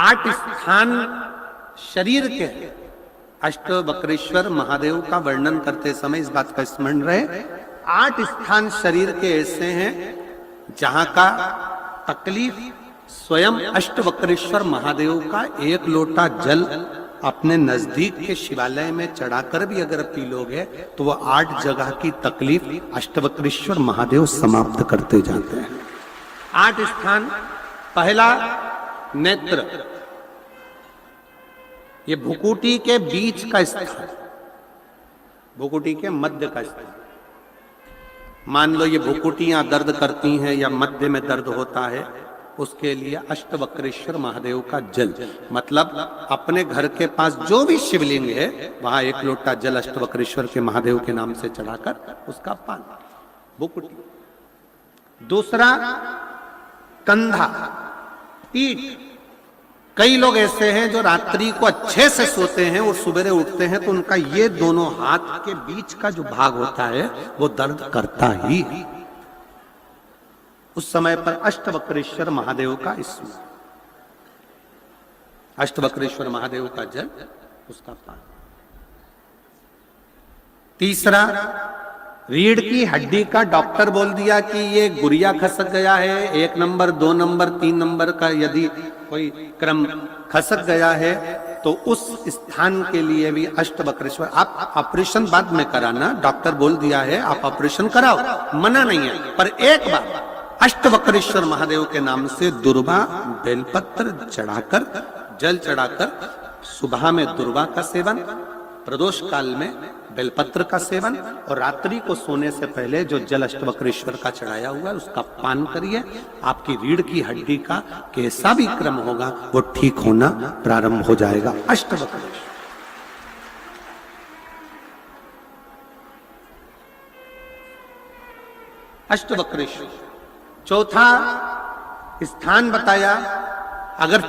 8 स्थान शरीर के अष्टवक्रेश्वर महादेव का वर्णन करते समय इस बात का स्मरण रहे, 8 स्थान शरीर के ऐसे हैं जहां का तकलीफ स्वयं अष्टवक्रेश्वर महादेव का एक लोटा जल अपने नजदीक के शिवालय में चढ़ाकर भी अगर पी लोगे तो वो 8 जगह की तकलीफ अष्टवक्रेश्वर महादेव समाप्त करते जाते हैं। 8 स्थान, पहला नेत्र, ये भुकुटी के बीच का स्थान, भुकुटी के मध्य का स्थान। मान लो ये भुकुटियां दर्द करती हैं या मध्य में दर्द होता है, उसके लिए अष्टवक्रेश्वर महादेव का जल, मतलब अपने घर के पास जो भी शिवलिंग है वहां एक लोटा जल अष्टवक्रेश्वर के महादेव के नाम से चढ़ाकर उसका पान, भुकुटी। दूसरा कंधा, पीठ। कई लोग ऐसे हैं जो रात्रि को अच्छे से सोते हैं और सुबह उठते हैं तो उनका ये दोनों हाथ के बीच का जो भाग होता है वो दर्द करता ही है। उस समय पर अष्टवक्रेश्वर महादेव का स्मरण, अष्टवक्रेश्वर महादेव का जल, उसका पान। तीसरा, रीढ़ की हड्डी का डॉक्टर बोल दिया कि ये गुरिया खसक गया है, 1 नंबर 2 नंबर 3 नंबर का यदि कोई क्रम खसक गया है तो उस स्थान के लिए भी अष्टवक्रेश्वर। आप ऑपरेशन बाद में कराना, डॉक्टर बोल दिया है आप ऑपरेशन कराओ, मना नहीं है, पर एक बार अष्टवक्रेश्वर महादेव के नाम से दुर्वा बेलपत्र चढ़ाकर, जल चढ़ाकर, सुबह में दुर्वा का सेवन, प्रदोष काल में बेलपत्र का सेवन और रात्रि को सोने से पहले जो जल अष्टवक्रेश्वर का चढ़ाया हुआ है उसका पान करिए। आपकी रीढ़ की हड्डी का कैसा भी क्रम होगा वो ठीक होना प्रारंभ हो जाएगा। अष्टवक्रेश्वर, अष्टवक्रेश्वर। चौथा स्थान बताया, अगर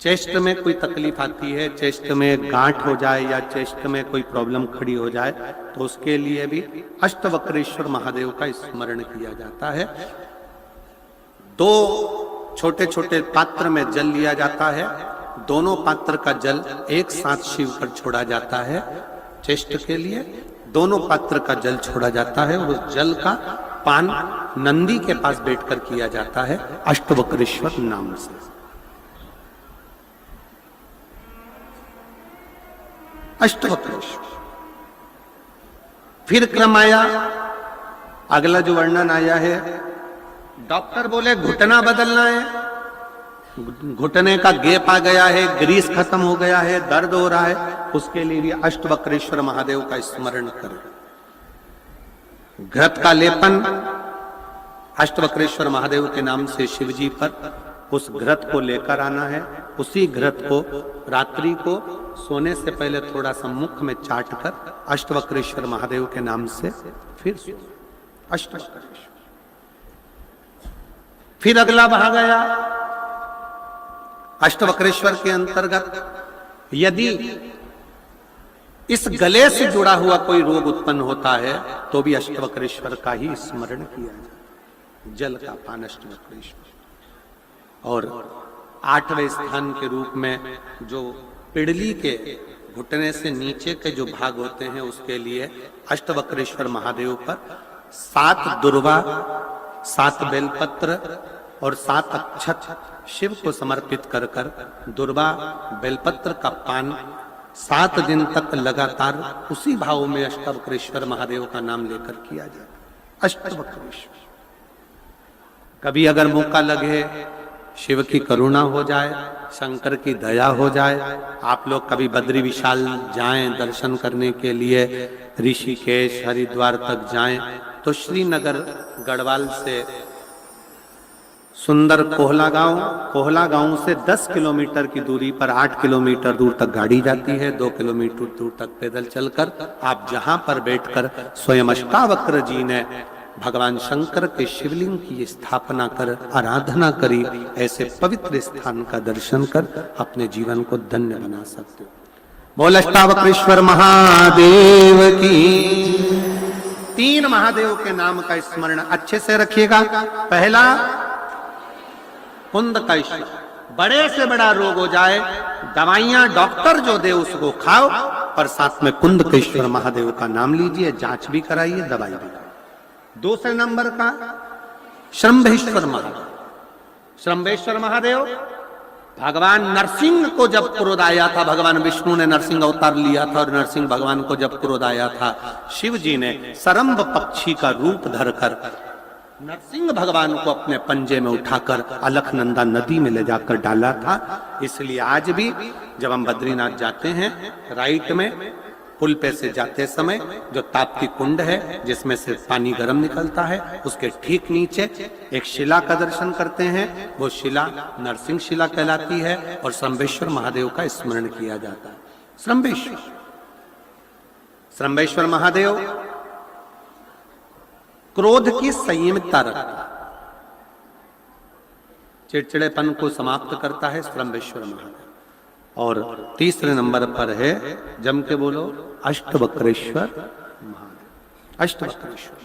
चेस्ट में कोई तकलीफ आती है, चेस्ट में गांठ हो जाए या चेस्ट में कोई प्रॉब्लम खड़ी हो जाए तो उसके लिए भी अष्टवक्रेश्वर महादेव का स्मरण किया जाता है। 2 छोटे छोटे पात्र में जल लिया जाता है, दोनों पात्र का जल एक साथ शिव पर छोड़ा जाता है। चेस्ट के लिए दोनों पात्र का जल छोड़ा जाता है और उस जल का पान नंदी के पास बैठकर किया जाता है अष्टवक्रेश्वर नाम से। अष्टवक्रेश्वर। फिर क्रम आया, अगला जो वर्णन आया है, डॉक्टर बोले घुटना बदलना है, घुटने का गैप आ गया है, ग्रीस खत्म हो गया है, दर्द हो रहा है, उसके लिए भी अष्टवक्रेश्वर महादेव का स्मरण करें। घृत का लेपन अष्टवक्रेश्वर महादेव के नाम से शिवजी पर उस घृत को लेकर आना है। उसी घृत को रात्रि को सोने से पहले थोड़ा सा मुख में चाट कर अष्टवक्रेश्वर महादेव के नाम से फिर अष्टवक्रेश्वर। फिर अगला भाग आया अष्टवक्रेश्वर के अंतर्गत, यदि इस गले से जुड़ा हुआ कोई रोग उत्पन्न होता है तो भी अष्टवक्रेश्वर का ही स्मरण किया जाए, जल का पान अष्टवक्रेश्वर। और 8वें स्थान के रूप में जो पिड़ली के घुटने से नीचे के जो भाग होते हैं उसके लिए अष्टवक्रेश्वर महादेव पर 7 दुर्वा, 7 बेलपत्र और 7 अक्षत शिव को समर्पित कर कर दुर्वा बेलपत्र का पान 7 दिन तक लगातार उसी भाव में अष्टवक्रेश्वर महादेव का नाम लेकर किया जाए। अष्टवक्रेश्वर। कभी अगर मौका लगे, शिव की करुणा हो जाए, शंकर की दया हो जाए, आप लोग कभी बद्री विशाल जाएं दर्शन करने के लिए, ऋषिकेश हरिद्वार तक जाएं तो श्रीनगर गढ़वाल से सुंदर कोहला गांव से 10 किलोमीटर की दूरी पर 8 किलोमीटर दूर तक गाड़ी जाती है, 2 किलोमीटर दूर तक पैदल चलकर आप जहां पर बैठकर स्वयं अष्टावक्र जी ने भगवान शंकर के शिवलिंग की स्थापना कर आराधना करी, ऐसे पवित्र स्थान का दर्शन कर अपने जीवन को धन्य बना सकते हो। बोल अष्टावक्रेश्वर महादेव की। 3 महादेव के नाम का स्मरण अच्छे से रखिएगा। पहला कुंद का ईश्वर। बड़े से बड़ा रोग हो जाए, दवाइयां डॉक्टर जो दे उसको खाओ, पर साथ में कुंद के ईश्वर महादेव का नाम लीजिए, जांच भी कराइए, दवाई भी कराइए। दूसरे नंबर का श्रंभेश्वर महादेव। श्रंभेश्वर महादेव भगवान नरसिंह को जब क्रोध आया था, भगवान विष्णु ने नरसिंह अवतार लिया था, और नरसिंह भगवान को जब क्रोध आया था, शिव जी ने सरम्भ पक्षी का रूप धरकर नरसिंह भगवान को अपने पंजे में उठाकर अलकनंदा नदी में ले जाकर डाला था। इसलिए आज भी जब हम बद्रीनाथ जाते हैं, राइट में पुल पे से जाते समय जो ताप्ती कुंड है जिसमें से पानी गर्म निकलता है, उसके ठीक नीचे एक शिला का दर्शन करते हैं। वो शिला नरसिंह शिला कहलाती है और श्रंभेश्वर महादेव का स्मरण किया जाता है। श्रंभेश्वर महादेव क्रोध की संयमितता रखता है, चिड़चिड़ेपन को समाप्त करता है श्रंभेश्वर महादेव। और तीसरे नंबर पर है, जम के बोलो, अष्टवक्रेश्वर महादेव। अष्टवक्रेश्वर